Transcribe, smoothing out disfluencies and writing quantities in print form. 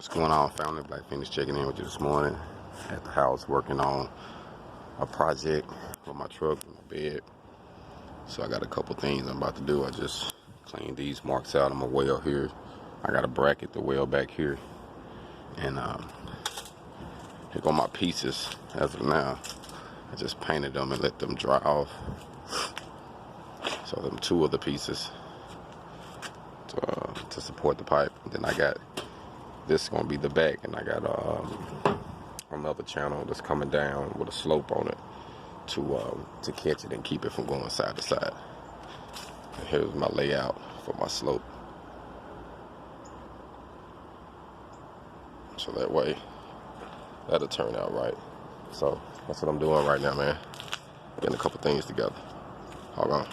What's going on, family? Black Phoenix checking in with you this morning at the house, working on a project for my truck and my bed. So I got a couple things I'm about to do. I just cleaned these marks out. I'm gonna weld here. I got a bracket to weld back here, and here go my pieces. As of now, I just painted them and let them dry off. So them two of the pieces to support the pipe. And then I got this gonna be the back, and I got another channel that's coming down with a slope on it to catch it and keep it from going side to side. And here's my layout for my slope, so that way that'll turn out right. So that's what I'm doing right now, man. Getting a couple things together. Hold on.